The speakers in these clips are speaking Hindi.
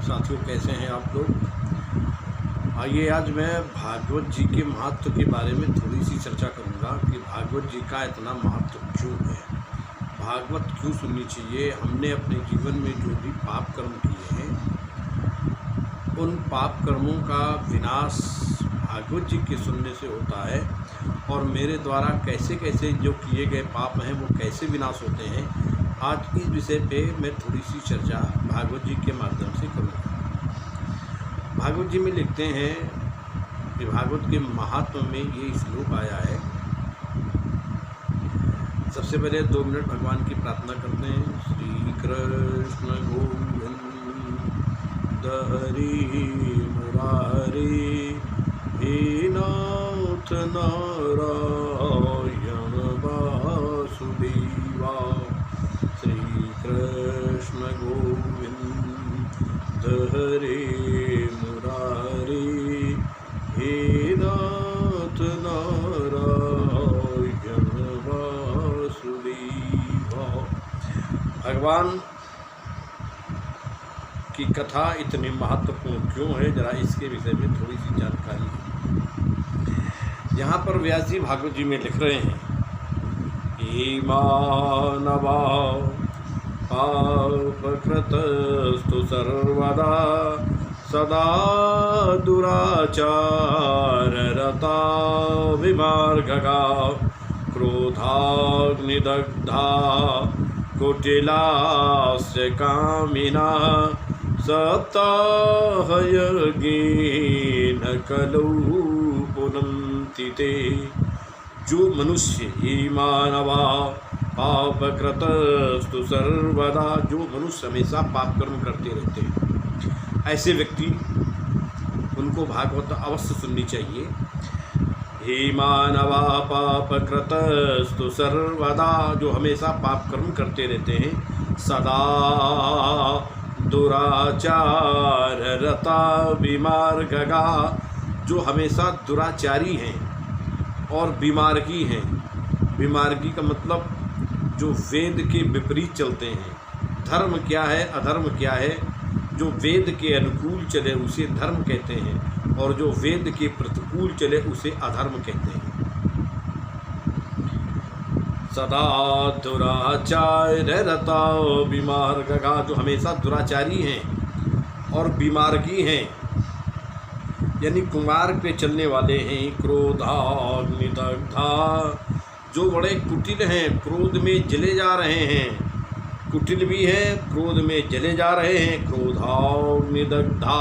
साथियों, कैसे हैं आप लोग। आइए आज मैं भागवत जी के महत्व के बारे में थोड़ी सी चर्चा करूंगा कि भागवत जी का इतना महत्व क्यों है, भागवत क्यों सुननी चाहिए। हमने अपने जीवन में जो भी पाप कर्म किए हैं, उन पाप कर्मों का विनाश भागवत जी के सुनने से होता है, और मेरे द्वारा कैसे कैसे जो किए गए पाप हैं वो कैसे विनाश होते हैं, आज इस विषय पे मैं थोड़ी सी चर्चा भागवत जी के माध्यम से करूँगा। भागवत जी में लिखते हैं कि भागवत के महात्म में ये श्लोक आया है। सबसे पहले 2 मिनट भगवान की प्रार्थना करते हैं। श्री कृष्ण गोविंद हरि मुरारी हे नाथ नारायण वासुदेवा। श्री कृष्ण गोविंद हरे मुरारी हे नाथ नारायण वासुदेवा। भगवान की कथा इतनी महत्वपूर्ण क्यों है, जरा इसके विषय में थोड़ी सी जानकारी है। यहाँ पर व्यास जी भागवत जी में लिख रहे हैं, हे मानवा पापकृतस्तु सर्वदा सदा दुराचाररता विमार्गगा क्रोधाग्निदग्धा कुटिलास्य कामिना सप्ताहयज्ञेन कलौ पुनन्ति ते। जो मनुष्य, हे मानवा पापकृतस्तु सर्वदा, जो मनुष्य हमेशा पाप कर्म करते रहते हैं, ऐसे व्यक्ति, उनको भागवत अवश्य सुननी चाहिए। हे मानवा पापकृतस्तु सर्वदा, जो हमेशा पाप कर्म करते रहते हैं, सदा दुराचाररता विमार्गगा, जो हमेशा दुराचारी हैं और विमार्गी हैं। विमार्गी का मतलब जो वेद के विपरीत चलते हैं। धर्म क्या है, अधर्म क्या है। जो वेद के अनुकूल चले उसे धर्म कहते हैं, और जो वेद के प्रतिकूल चले उसे अधर्म कहते हैं। सदा दुराचाररता विमार्गगा, जो हमेशा दुराचारी हैं और विमार्गी हैं, यानी कुमार्ग पे चलने वाले हैं। क्रोधाग्निदग्धा, जो बड़े कुटिल हैं, क्रोध में जले जा रहे हैं, कुटिल भी हैं, क्रोध में जले जा रहे हैं। क्रोधाग्निदग्धा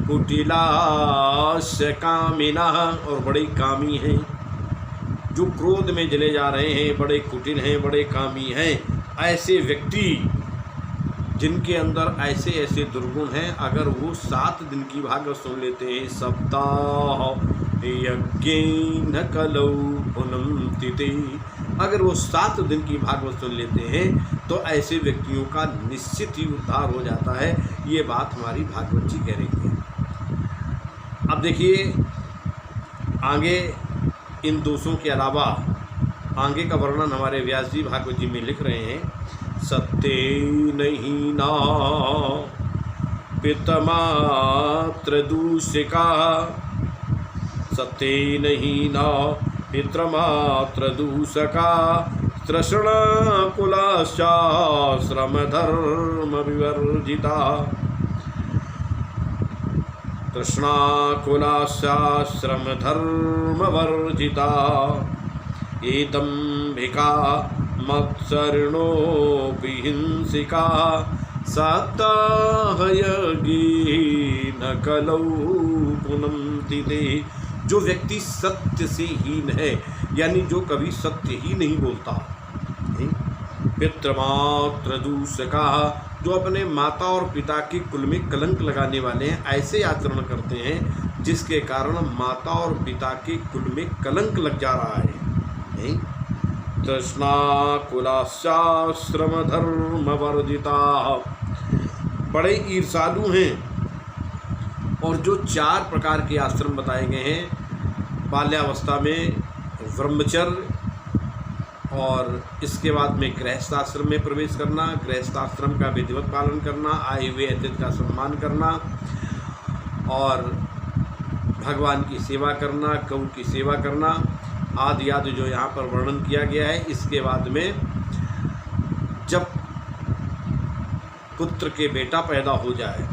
कुटिलास्य कामिना, और बड़े कामी हैं। जो क्रोध में जले जा रहे हैं, बड़े कुटिल हैं, बड़े कामी हैं। ऐसे व्यक्ति जिनके अंदर ऐसे ऐसे दुर्गुण हैं, अगर वो 7 दिन की भागवत सुन लेते हैं, सप्ताह यज्ञेन कलौ पुनन्ति ते, अगर वो 7 दिन की भागवत सुन लेते हैं तो ऐसे व्यक्तियों का निश्चित ही उद्धार हो जाता है। ये बात हमारी भागवत जी कह रही है। अब देखिए आगे इन दोषों के अलावा आगे का वर्णन हमारे व्यास जी भागवत जी में लिख रहे हैं। सत्येन ना पितमात्र दूषिका, सत्येन ना पितृमात्र दूषका, तृष्णाकुलाश्चाश्रम धर्म विवर्जिता, तृष्णाकुलाश्चाश्रम धर्म वर्जिता, एदम्भिका मत्सरिणोऽपि हिंसिका, सप्ताहयज्ञेन कलौ पुनन्ति ते। जो व्यक्ति सत्य से हीन है, यानी जो कभी सत्य ही नहीं बोलता। पितृमात्र दूषका, जो अपने माता और पिता के कुल में कलंक लगाने वाले हैं, ऐसे आचरण करते हैं जिसके कारण माता और पिता के कुल में कलंक लग जा रहा है। तृष्णाकुलाश्चाश्रम धर्म वर्जिता, बड़े ईर्षालु हैं, और जो 4 प्रकार के आश्रम बताए गए हैं, बाल्यावस्था में ब्रह्मचर्य, और इसके बाद में गृहस्थाश्रम में प्रवेश करना, गृहस्थाश्रम का विधिवत पालन करना, आए हुए अतिथि का सम्मान करना और भगवान की सेवा करना, गौ की सेवा करना आदि आदि जो यहाँ पर वर्णन किया गया है। इसके बाद में जब पुत्र के बेटा पैदा हो जाए,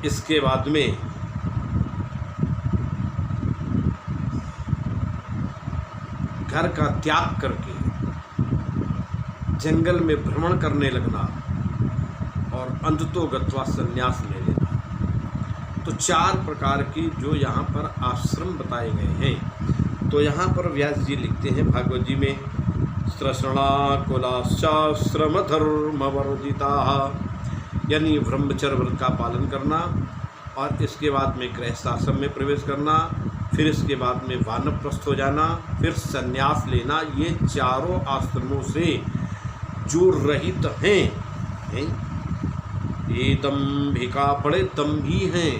इसके बाद में घर का त्याग करके जंगल में भ्रमण करने लगना और अंततो गत्वा संन्यास ले लेना। तो 4 प्रकार की जो यहाँ पर आश्रम बताए गए हैं। तो यहाँ पर व्यास जी लिखते हैं भागवत जी में, स्त्रषणाकुलाश्चाश्रम धर्म वर्जिता, यानी ब्रह्मचर्य व्रत का पालन करना और इसके बाद में गृहस्थाश्रम में प्रवेश करना, फिर इसके बाद में वानप्रस्थ हो जाना, फिर संन्यास लेना। ये चारों आश्रमों से जो रहित हैं, ये दम्भिका बड़े दम्भी हैं,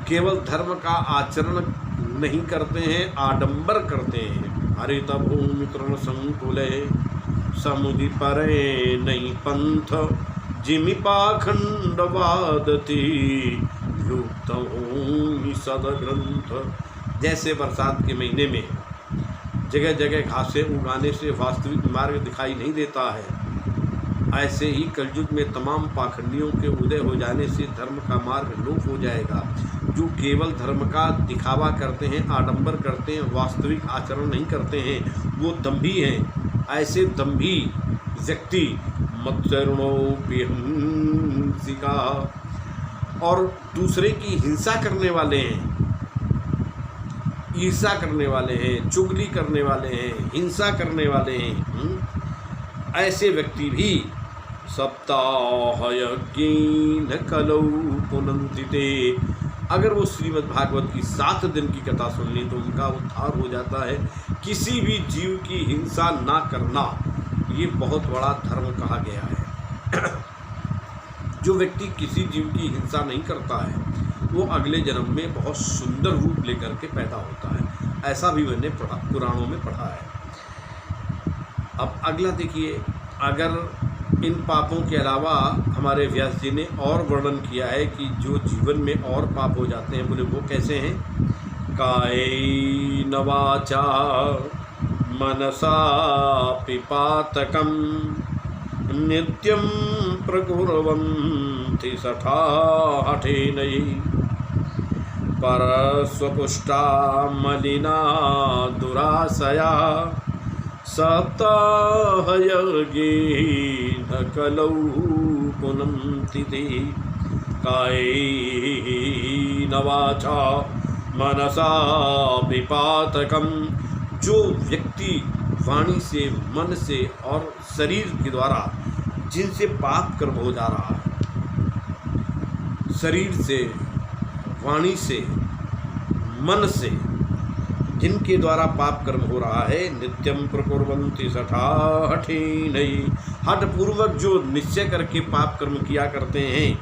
केवल धर्म का आचरण नहीं करते हैं, आडंबर करते हैं। हरित भूमि तृण संकुले समुदि परे नहीं पंथ, जिमि पाखंड वादती लुप्त हों सदग्रंथ। जैसे बरसात के महीने में जगह जगह घासें उगाने से वास्तविक मार्ग दिखाई नहीं देता है, ऐसे ही कलयुग में तमाम पाखंडियों के उदय हो जाने से धर्म का मार्ग लोप हो जाएगा। जो केवल धर्म का दिखावा करते हैं, आडंबर करते हैं, वास्तविक आचरण नहीं करते हैं, वो दम्भी हैं। ऐसे दम्भी व्यक्ति मत्सरणोपि हिंसिका, और दूसरे की हिंसा करने वाले हैं, ईर्ष्या करने वाले हैं, चुगली करने वाले हैं, हिंसा करने वाले हैं। ऐसे व्यक्ति भी सप्ताह यज्ञेन कलौ पुनन्ति ते, अगर वो श्रीमद् भागवत की 7 दिन की कथा सुन ली तो उनका उद्धार हो जाता है। किसी भी जीव की हिंसा ना करना, ये बहुत बड़ा धर्म कहा गया है। जो व्यक्ति किसी जीव की हिंसा नहीं करता है, वो अगले जन्म में बहुत सुंदर रूप लेकर के पैदा होता है। ऐसा भी मैंने पुराणों में पढ़ा है। अब अगला देखिए, अगर इन पापों के अलावा हमारे व्यास जी ने और वर्णन किया है कि जो जीवन में और पाप हो जाते हैं, बोले वो कैसे हैं। कायेन वाचा मनसा पिपातकम नित्यं प्रकुर्वन्ति सठा हठेनयि, परस्वपुष्टा मलिना दुराशया, सप्ताह यज्ञेन कलौ पुनन्ति ते। कायेन वाचा मनसा विपातकम, जो व्यक्ति वाणी से, मन से और शरीर के द्वारा जिनसे पाप कर्म हो जा रहा है, शरीर से, वाणी से, मन से जिनके द्वारा पाप कर्म हो रहा है, नित्यम प्रकुर्वन्ति सठा हठेनयि, हठ पूर्वक जो निश्चय करके पाप कर्म किया करते हैं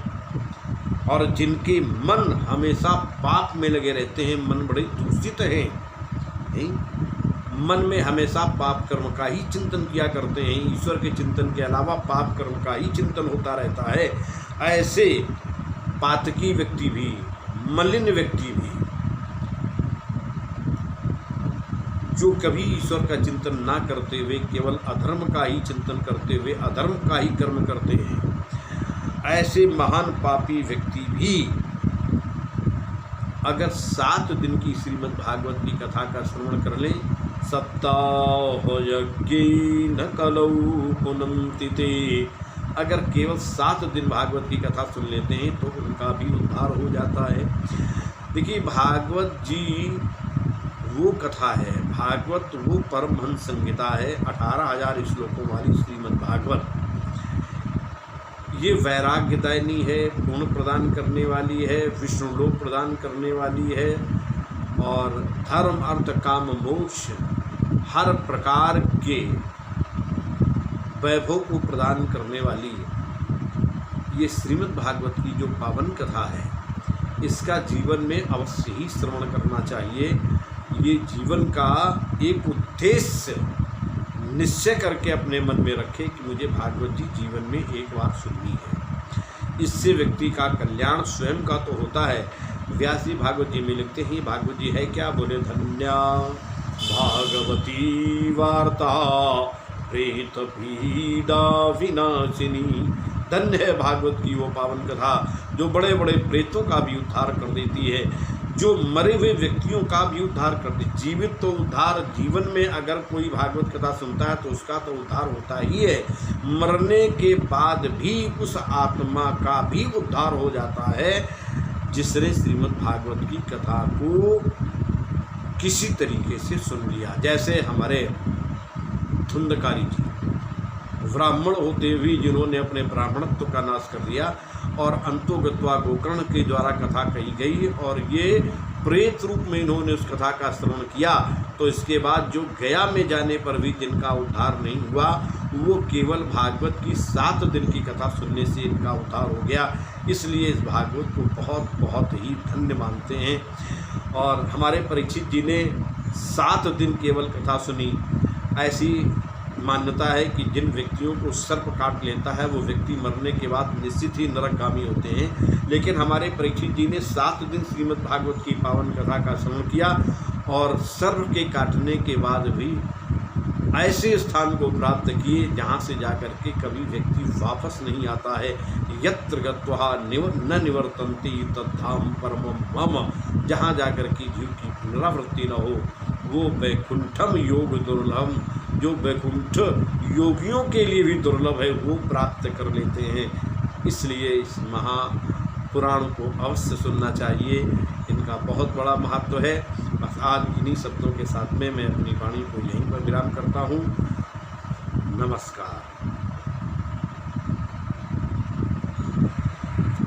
और जिनके मन हमेशा पाप में लगे रहते हैं, मन बड़े दूषित हैं, मन में हमेशा पाप कर्म का ही चिंतन किया करते हैं, ईश्वर के चिंतन के अलावा पाप कर्म का ही चिंतन होता रहता है। ऐसे पातकी व्यक्ति भी, मलिन व्यक्ति भी, जो कभी ईश्वर का चिंतन ना करते हुए केवल अधर्म का ही चिंतन करते हुए अधर्म का ही कर्म करते हैं, ऐसे महान पापी व्यक्ति भी अगर 7 दिन की श्रीमद् भागवत की कथा का श्रवण कर लें, सप्ताह यज्ञेन कलौ पुनन्ति ते, अगर केवल 7 दिन भागवत की कथा सुन लेते हैं तो उनका भी उद्धार हो जाता है। देखिए, भागवत जी वो कथा है, भागवत वो परमहंस संहिता है, 18,000 श्लोकों वाली श्रीमद् भागवत। ये वैराग्यदायिनी है, पुण्य प्रदान करने वाली है, विष्णुलोक प्रदान करने वाली है और धर्म अर्थ काम मोक्ष हर प्रकार के वैभव को प्रदान करने वाली ये श्रीमद् भागवत की जो पावन कथा है, इसका जीवन में अवश्य ही श्रवण करना चाहिए। ये जीवन का एक उद्देश्य निश्चय करके अपने मन में रखे कि मुझे भागवत जी जीवन में एक बार सुननी है। इससे व्यक्ति का कल्याण स्वयं का तो होता है। व्यास जी भागवत जी में लिखते हैं, भागवत जी है क्या? बोले धन्या भागवती वार्ता प्रेत पीड़ा विनाशिनी। धन्य है भागवत की वो पावन कथा जो बड़े बड़े प्रेतों का भी उद्धार कर देती है, जो मरे हुए व्यक्तियों का भी उद्धार कर देती। जीवित तो उद्धार, जीवन में अगर कोई भागवत कथा सुनता है तो उसका तो उद्धार होता ही है, मरने के बाद भी उस आत्मा का भी उद्धार हो जाता है जिसने श्रीमद् भागवत की कथा को किसी तरीके से सुन लिया। जैसे हमारे धुंधकारी जी ब्राह्मण होते हुए जिन्होंने अपने ब्राह्मणत्व का नाश कर दिया और अंतोगत्वा गोकर्ण के द्वारा कथा कही गई और ये प्रेत रूप में इन्होंने उस कथा का श्रवण किया, तो इसके बाद जो गया में जाने पर भी जिनका उद्धार नहीं हुआ वो केवल भागवत की 7 दिन की कथा सुनने से इनका उद्धार हो गया। इसलिए इस भागवत को बहुत बहुत ही धन्य मानते हैं। और हमारे परीक्षित जी ने 7 दिन केवल कथा सुनी। ऐसी मान्यता है कि जिन व्यक्तियों को सर्प काट लेता है वो व्यक्ति मरने के बाद निश्चित ही नरकगामी होते हैं, लेकिन हमारे परीक्षित जी ने 7 दिन श्रीमद् भागवत की पावन कथा का श्रवण किया और सर्प के काटने के बाद भी ऐसे स्थान को प्राप्त किए जहाँ से जाकर के कभी व्यक्ति वापस नहीं आता है। यत्र गत्वा न निवर्तन्ति तद्धाम परमं मम। जहाँ जाकर के जीव की पुनरावृत्ति न हो वो वैकुंठम योग दुर्लभम, जो वैकुंठ योगियों के लिए भी दुर्लभ है वो प्राप्त कर लेते हैं। इसलिए इस महापुराण को अवश्य सुनना चाहिए, इनका बहुत बड़ा महत्व है। बस आज इन्हीं शब्दों के साथ में मैं अपनी वाणी को यहीं पर विराम करता हूँ। नमस्कार।